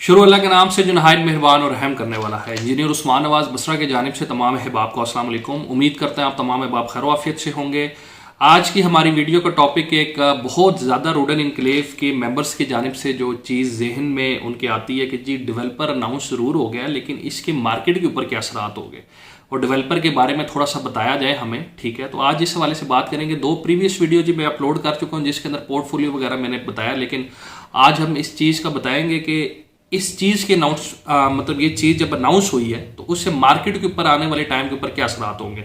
शुरू अल्लाह के नाम से जो नहायत मेहरबान और रहम करने वाला है। इंजीनियर उस्मान नवाज बसरा की जानिब से तमाम अहबाब को अस्सलाम वालेकुम। उम्मीद करते हैं आप तमाम अहबाब खैर आफियत से होंगे। आज की हमारी वीडियो का टॉपिक एक बहुत ज़्यादा रूडन इनक्लेव के मेंबर्स की जानिब से जो चीज़ जहन में उनके आती है कि जी डेवलपर अनाउंस ज़रूर हो गया, लेकिन इसके मार्केट के ऊपर क्या असरात हो गए और डेवलपर के बारे में थोड़ा सा बताया जाए हमें। ठीक है, तो आज इस हवाले से बात करेंगे। दो प्रीवियस वीडियो जी मैं अपलोड कर चुका हूँ जिसके अंदर पोर्टफोलियो वगैरह मैंने बताया, लेकिन आज हम इस चीज़ का बताएंगे कि इस चीज़ के मतलब ये चीज़ जब अनाउंस हुई है तो उससे मार्केट के ऊपर आने वाले टाइम के ऊपर क्या असरात होंगे।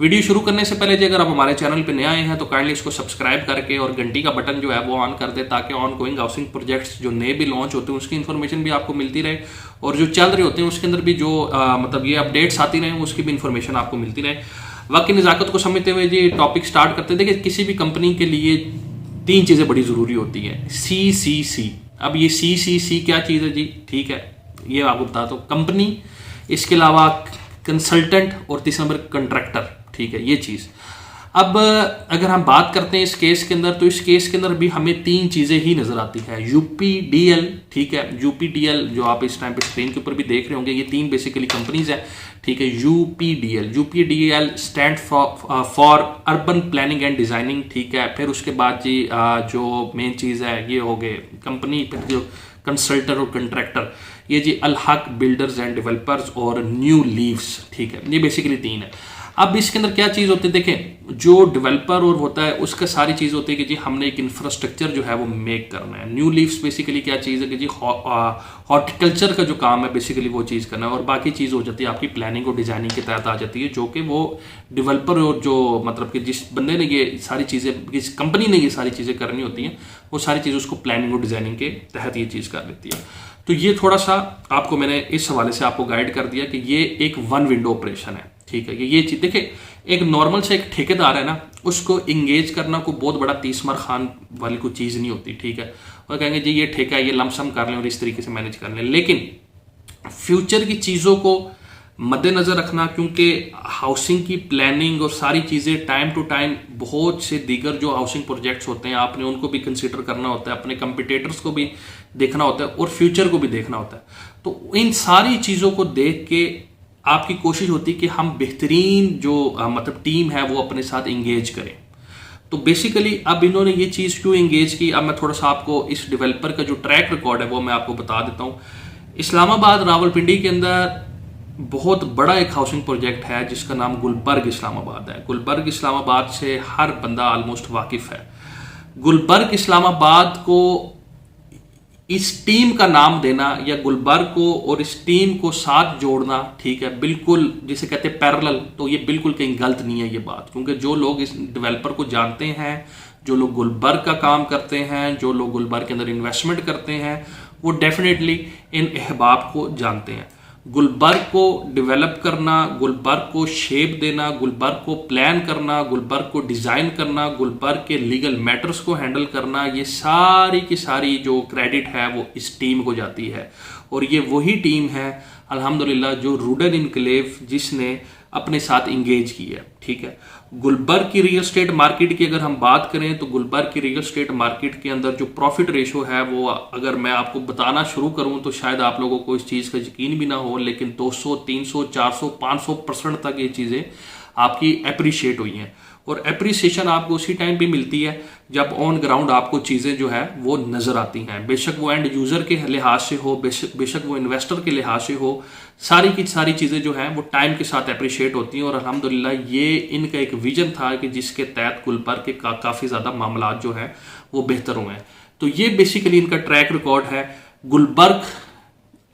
वीडियो शुरू करने से पहले जी अगर आप हमारे चैनल पे नए आए हैं तो काइंडली इसको सब्सक्राइब करके और घंटी का बटन जो है वो ऑन कर दे, ताकि ऑन गोइंग हाउसिंग प्रोजेक्ट्स जो नए भी लॉन्च होते हैं उसकी इन्फॉर्मेशन भी आपको मिलती रहे, और जो चल रहे होते हैं उसके अंदर भी जो मतलब ये अपडेट्स आती रहे उसकी भी इन्फॉर्मेशन आपको मिलती रहे। वक्त की नज़ाकत को समझते हुए जी टॉपिक स्टार्ट करते हैं। देखिए, किसी भी कंपनी के लिए तीन चीज़ें बड़ी ज़रूरी होती हैं। CCC। अब ये CCC क्या चीज़ है जी? ठीक है, ये आपको बताता हूँ। कंपनी, इसके अलावा कंसल्टेंट और तीसरा नंबर कंट्रैक्टर। ठीक है, ये चीज़। अब अगर हम बात करते हैं इस केस के अंदर, तो इस केस के अंदर भी हमें तीन चीज़ें ही नज़र आती हैं। UPDL, ठीक है, UPDL जो आप इस टाइम पे स्क्रीन के ऊपर भी देख रहे होंगे, ये तीन बेसिकली कंपनीज हैं। ठीक है, UPDL stand for urban planning and designing. ठीक है, फिर उसके बाद जी जो मेन चीज़ है ये हो गए कंपनी, फिर जो कंसल्टर और कंट्रैक्टर, ये जी अलहक बिल्डर्स एंड डेवलपर्स और न्यू लीव्स। ठीक है, ये बेसिकली तीन है। अब इसके अंदर क्या चीज़ होती है, देखें, जो डेवलपर और होता है उसका सारी चीज़ होती है कि जी हमने एक इंफ्रास्ट्रक्चर जो है वो मेक करना है। न्यू लीव्स बेसिकली क्या चीज़ है कि जी हॉर्टिकल्चर का जो काम है बेसिकली वो चीज़ करना है, और बाकी चीज़ हो जाती है आपकी प्लानिंग और डिज़ाइनिंग के तहत आ जाती है, जो कि वो डेवलपर और जो मतलब कि जिस बंदे ने ये सारी चीज़ें, जिस कंपनी ने ये सारी चीज़ें करनी होती हैं, वो सारी चीज़ उसको प्लानिंग और डिज़ाइनिंग के तहत ये चीज़ कर लेती है। तो ये थोड़ा सा आपको मैंने इस हवाले से आपको गाइड कर दिया कि ये एक वन विंडो ऑपरेशन है। ठीक है, ये चीज़ देखिए, एक नॉर्मल से एक ठेकेदार है ना, उसको इंगेज करना को बहुत बड़ा तीसमर खान वाली कोई चीज़ नहीं होती। ठीक है, और कहेंगे जी ये ठेका है, ये लमसम कर लें और इस तरीके से मैनेज कर लें, लेकिन फ्यूचर की चीज़ों को मद्देनज़र रखना, क्योंकि हाउसिंग की प्लानिंग और सारी चीज़ें टाइम टू टाइम बहुत से दीगर जो हाउसिंग प्रोजेक्ट्स होते हैं आपने उनको भी कंसिडर करना होता है, अपने कंपिटिटर्स को भी देखना होता है और फ्यूचर को भी देखना होता है। तो इन सारी चीज़ों को देख के आपकी कोशिश होती है कि हम बेहतरीन जो मतलब टीम है वो अपने साथ इंगेज करें। तो बेसिकली अब इन्होंने ये चीज़ क्यों इंगेज की, अब मैं थोड़ा सा आपको इस डेवलपर का जो ट्रैक रिकॉर्ड है वो मैं आपको बता देता हूँ। इस्लामाबाद रावलपिंडी के अंदर बहुत बड़ा एक हाउसिंग प्रोजेक्ट है जिसका नाम गुलबर्ग इस्लामाबाद है। गुलबर्ग इस्लामाबाद से हर बंदा ऑलमोस्ट वाकिफ है। गुलबर्ग इस्लामाबाद को इस टीम का नाम देना या गुलबर्ग को और इस टीम को साथ जोड़ना, ठीक है, बिल्कुल जिसे कहते हैं पैरेलल, तो ये बिल्कुल कहीं गलत नहीं है ये बात, क्योंकि जो लोग इस डेवलपर को जानते हैं, जो लोग गुलबर्ग का काम करते हैं, जो लोग गुलबर्ग के अंदर इन्वेस्टमेंट करते हैं, वो डेफिनेटली इन अहबाब को जानते हैं। गुलबर्ग को डेवलप करना, गुलबर्ग को शेप देना, गुलबर्ग को प्लान करना, गुलबर्ग को डिज़ाइन करना, गुलबर्ग के लीगल मैटर्स को हैंडल करना, ये सारी की सारी जो क्रेडिट है वो इस टीम को जाती है। और ये वही टीम है अल्हम्दुलिल्लाह जो रूडन इनक्लेव जिसने अपने साथ इंगेज की है। ठीक है, गुलबर्ग की रियल स्टेट मार्केट की अगर हम बात करें तो गुलबर्ग की रियल स्टेट मार्केट के अंदर जो प्रॉफिट रेशो है वो अगर मैं आपको बताना शुरू करूं तो शायद आप लोगों को इस चीज़ का यकीन भी ना हो, लेकिन 200, 300, 400, 500% तक ये चीज़ें आपकी अप्रिशिएट हुई हैं। और अप्रिसिएशन आपको उसी टाइम पे मिलती है जब ऑन ग्राउंड आपको चीज़ें जो है वो नज़र आती हैं। बेशक वो एंड यूज़र के लिहाज से हो, बेशक वो इन्वेस्टर के लिहाज से हो, सारी की सारी चीज़ें जो हैं वो टाइम के साथ अप्रिशिएट होती हैं। और अल्हम्दुलिल्लाह ये इनका एक विजन था कि जिसके तहत गुलबर्ग के काफ़ी ज़्यादा मामला जो हैं वो बेहतर हुए हैं। तो ये बेसिकली इनका ट्रैक रिकॉर्ड है। गुलबर्ग,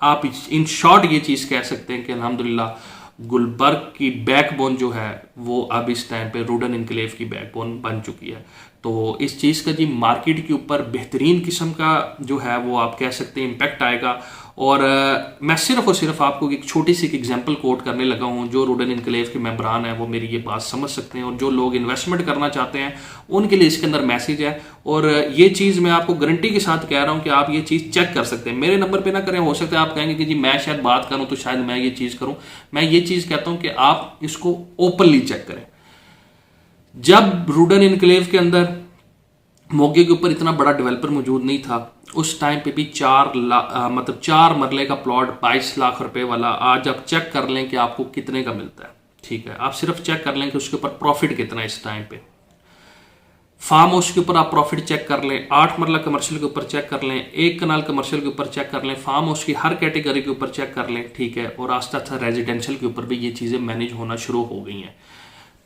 आप इन शॉर्ट ये चीज़ कह सकते हैं कि अल्हम्दुलिल्लाह गुलबर्ग की बैकबोन जो है वो अब इस टाइम पे रूडन इनक्लेव की बैकबोन बन चुकी है। तो इस चीज़ का जी मार्केट के ऊपर बेहतरीन किस्म का जो है वो आप कह सकते हैं इम्पैक्ट आएगा। और मैं सिर्फ और सिर्फ आपको एक छोटी सी एग्जांपल कोट करने लगा हूँ। जो रूडन इनक्लेव के मेंबरान हैं वो मेरी ये बात समझ सकते हैं, और जो लोग इन्वेस्टमेंट करना चाहते हैं उनके लिए इसके अंदर मैसेज है। और ये चीज़ मैं आपको गारंटी के साथ कह रहा हूँ कि आप ये चीज़ चेक कर सकते हैं। मेरे नंबर पे ना करें, हो सकता है आप कहेंगे कि जी मैं शायद बात करूँ तो शायद मैं ये चीज़ करूँ। मैं ये चीज़ कहता हूँ कि आप इसको ओपनली चेक करें। जब रूडन इनक्लेव के अंदर मोगे के ऊपर इतना बड़ा डेवलपर मौजूद नहीं था उस टाइम पे भी 4 मरले का प्लॉट 22 लाख रुपए वाला आज आप चेक कर लें कि आपको कितने का मिलता है। ठीक है, आप सिर्फ चेक कर लें कि उसके ऊपर प्रॉफिट कितना है इस टाइम पे। फार्म हाउस के ऊपर आप प्रॉफिट चेक कर लें, 8 मरला कमर्शियल के ऊपर चेक कर लें, 1 कनाल कमर्शियल के ऊपर चेक कर लें, फार्म हाउस की हर कैटेगरी के ऊपर चेक कर लें। ठीक है, और आस्ता आस्ता रेजिडेंशियल के ऊपर भी ये चीज़ें मैनेज होना शुरू हो गई हैं।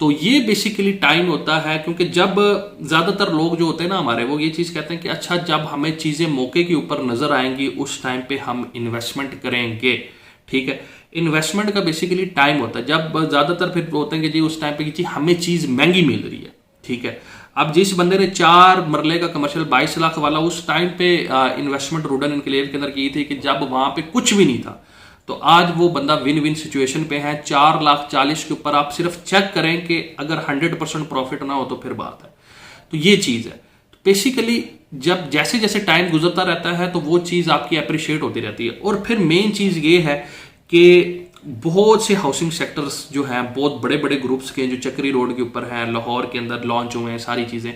तो ये बेसिकली टाइम होता है, क्योंकि जब ज़्यादातर लोग जो होते हैं ना हमारे, वो ये चीज़ कहते हैं कि अच्छा जब हमें चीज़ें मौके के ऊपर नज़र आएंगी उस टाइम पे हम इन्वेस्टमेंट करेंगे। ठीक है, इन्वेस्टमेंट का बेसिकली टाइम होता है जब ज़्यादातर फिर होते हैं कि जी उस टाइम पे कि हमें चीज़ महंगी मिल रही है। ठीक है, अब जिस बंदे ने 4 मरले का कमर्शियल 22 लाख वाला उस टाइम पे इन्वेस्टमेंट रूडन इनक्लेव के अंदर की थी कि जब वहां पे कुछ भी नहीं था, तो आज वो बंदा विन विन सिचुएशन पे है। 4,40,000 के ऊपर आप सिर्फ चेक करें कि अगर 100% प्रॉफिट ना हो तो फिर बात है। तो ये चीज़ है। तो बेसिकली जब जैसे जैसे टाइम गुजरता रहता है तो वो चीज़ आपकी अप्रिशिएट होती रहती है। और फिर मेन चीज़ ये है कि बहुत से हाउसिंग सेक्टर्स जो हैं, बहुत बड़े बड़े ग्रुप्स के जो चक्री रोड के ऊपर हैं, लाहौर के अंदर लॉन्च हुए हैं, सारी चीज़ें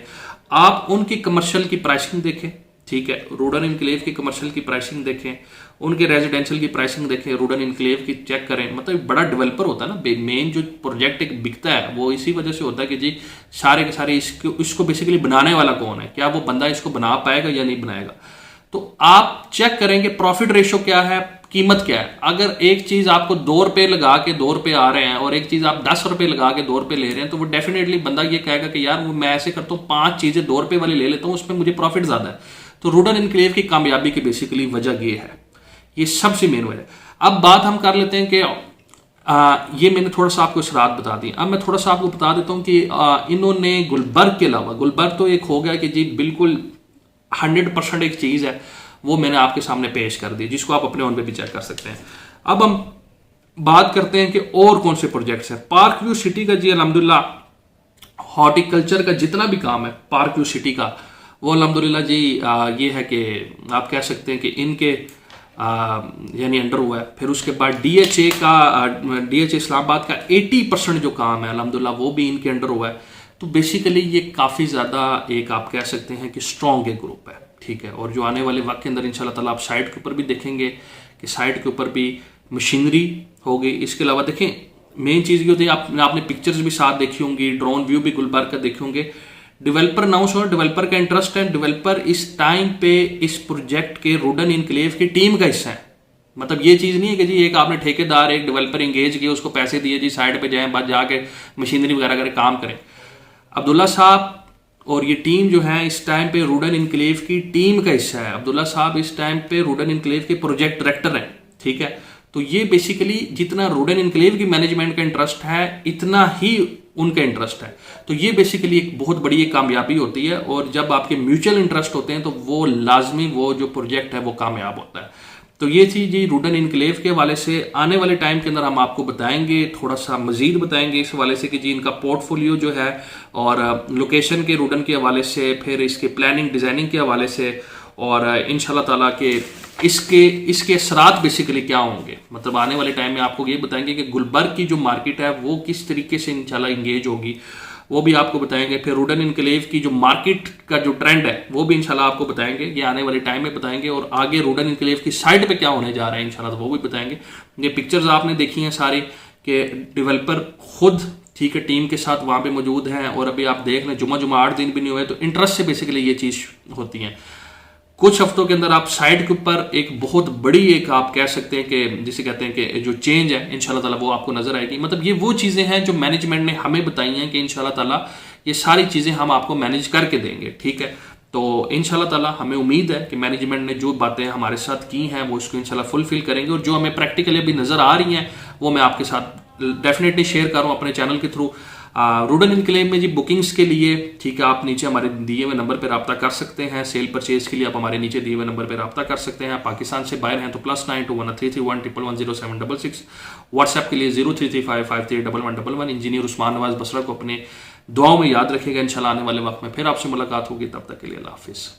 आप उनकी कमर्शियल की प्राइसिंग देखें। ठीक है, रूडन इनक्लेव की कमर्शियल की प्राइसिंग देखें, उनके रेजिडेंशियल की प्राइसिंग देखें, रूडन इनक्लेव की चेक करें। मतलब बड़ा डेवलपर होता है ना, मेन जो प्रोजेक्ट एक बिकता है वो इसी वजह से होता है कि जी सारे के सारे इसको बेसिकली बनाने वाला कौन है, क्या वो बंदा इसको बना पाएगा या नहीं बनाएगा। तो आप चेक करेंगे प्रॉफिट रेशो क्या है, कीमत क्या है। अगर एक चीज आपको 2 रुपए लगा के 2 रुपए आ रहे हैं और एक चीज आप 10 रुपए लगा के 2 रुपए ले रहे हैं, तो वो डेफिनेटली बंदा ये कहेगा कि यार वो मैं ऐसे करता हूँ 5 चीजें 2 रुपए वाली ले लेता हूँ, उसमें मुझे प्रॉफिट ज्यादा है। तो रूडन इनक्लेव की कामयाबी की बेसिकली वजह ये है, ये सबसे मेन वजह। अब बात हम कर लेते हैं कि ये मैंने थोड़ा सा आपको शरात बता दी। अब मैं थोड़ा सा आपको बता देता हूँ कि इन्होंने गुलबर्ग के अलावा, गुलबर्ग तो एक हो गया कि जी बिल्कुल 100% एक चीज है, वो मैंने आपके सामने पेश कर दी, जिसको आप अपने ऑन पे भी चेक कर सकते हैं। अब हम बात करते हैं कि और कौन से प्रोजेक्ट्स हैं। पार्क व्यू सिटी का जी अल्हम्दुलिल्लाह हॉर्टिकल्चर का जितना भी काम है पार्क व्यू सिटी का, वो अल्हम्दुलिल्लाह जी ये है कि आप कह सकते हैं कि इनके यानी अंडर हुआ है। फिर उसके बाद डीएचए इस्लामाबाद का 80% जो काम है अल्हम्दुलिल्लाह वो भी इनके अंडर हुआ है। तो बेसिकली ये काफ़ी ज़्यादा एक आप कह सकते हैं कि स्ट्रॉन्ग एक ग्रुप है। ठीक है, और जो आने वाले वक्त के अंदर इंशाल्लाह ताला आप साइट के ऊपर भी देखेंगे कि साइट के ऊपर भी मशीनरी होगी। इसके अलावा देखें मेन चीज़ ये होती है, आपने पिक्चर्स भी साथ देखी होंगी, ड्रोन व्यू भी गुलबर्ग का देखे होंगे। डेवलपर अनाउंस हो, डेवलपर का इंटरेस्ट है, डेवलपर इस टाइम पे इस प्रोजेक्ट के रूडन इनक्लेव की टीम का हिस्सा है। मतलब ये चीज़ नहीं है कि जी एक आपने ठेकेदार एक डेवलपर इंगेज किया, उसको पैसे दिए जी साइड पे जाएं, बाद जाके मशीनरी वगैरह करें, काम करें। अब्दुल्ला साहब और ये टीम जो है इस टाइम पे रूडन इनक्लेव की टीम का हिस्सा है। अब्दुल्ला साहब इस टाइम पे रूडन इनक्लेव के प्रोजेक्ट डायरेक्टर हैं। ठीक है, तो ये बेसिकली जितना रूडन इनक्लेव की मैनेजमेंट का इंटरेस्ट है इतना ही उनका इंटरेस्ट है। तो ये बेसिकली एक बहुत बड़ी एक कामयाबी होती है, और जब आपके म्यूचुअल इंटरेस्ट होते हैं तो वो लाजमी वो जो प्रोजेक्ट है वो कामयाब होता है। तो ये चीज़ जी रूडन इनक्लेव के हवाले से आने वाले टाइम के अंदर हम आपको बताएंगे, थोड़ा सा मजीद बताएंगे इस हवाले से कि जी इनका पोर्टफोलियो जो है और लोकेशन के रूडन के हवाले से, फिर इसके प्लानिंग डिज़ाइनिंग के हवाले से, और इंशाल्लाह ताला के इसके असरात बेसिकली क्या होंगे। मतलब आने वाले टाइम में आपको ये बताएंगे कि गुलबर्ग की जो मार्केट है वो किस तरीके से इंशाल्लाह इंगेज होगी, वो भी आपको बताएंगे। फिर रूडन इनक्लेव की जो मार्केट का जो ट्रेंड है वो भी इंशाल्लाह आपको बताएंगे, ये आने वाले टाइम में बताएंगे। और आगे रूडन इनक्लेव की साइड पे क्या होने जा रहा है इंशाल्लाह वो भी बताएंगे। ये पिक्चर्स आपने देखी हैं सारी कि डेवलपर खुद ठीक है टीम के साथ वहाँ पे मौजूद हैं, और अभी आप देख लें जुमा 8 दिन भी नहीं हुए, तो इंटरेस्ट से बेसिकली ये चीज़ होती है। कुछ हफ्तों के अंदर आप साइड के ऊपर एक बहुत बड़ी एक आप कह सकते हैं कि जिसे कहते हैं कि जो चेंज है इंशाल्लाह ताला वो आपको नजर आएगी। मतलब ये वो चीज़ें हैं जो मैनेजमेंट ने हमें बताई हैं कि इंशाल्लाह ताला ये सारी चीज़ें हम आपको मैनेज करके देंगे। ठीक है, तो इंशाल्लाह ताला हमें उम्मीद है कि मैनेजमेंट ने जो बातें हमारे साथ की हैं वो इसको इंशाल्लाह फुलफिल करेंगे, और जो हमें प्रैक्टिकली अभी नज़र आ रही हैं वो मैं आपके साथ डेफिनेटली शेयर करूँ अपने चैनल के थ्रू। रूडन इनक्लेव में जी बुकिंग्स के लिए ठीक है आप नीचे हमारे दिए हुए नंबर पर रब्ता कर सकते हैं। सेल परचेज के लिए आप हमारे नीचे दिए हुए नंबर पर रब्ता कर सकते हैं। पाकिस्तान से बाहर हैं तो +92 133 1110766। व्हाट्सएप के लिए 0335531111। इंजीनियर उस्मान नवाज बसरा को अपने दुआओं में याद रखिएगा। इंशाल्लाह आने वाले वक्त में फिर आपसे मुलाकात होगी, तब तक के लिए अल्लाह हाफिज़।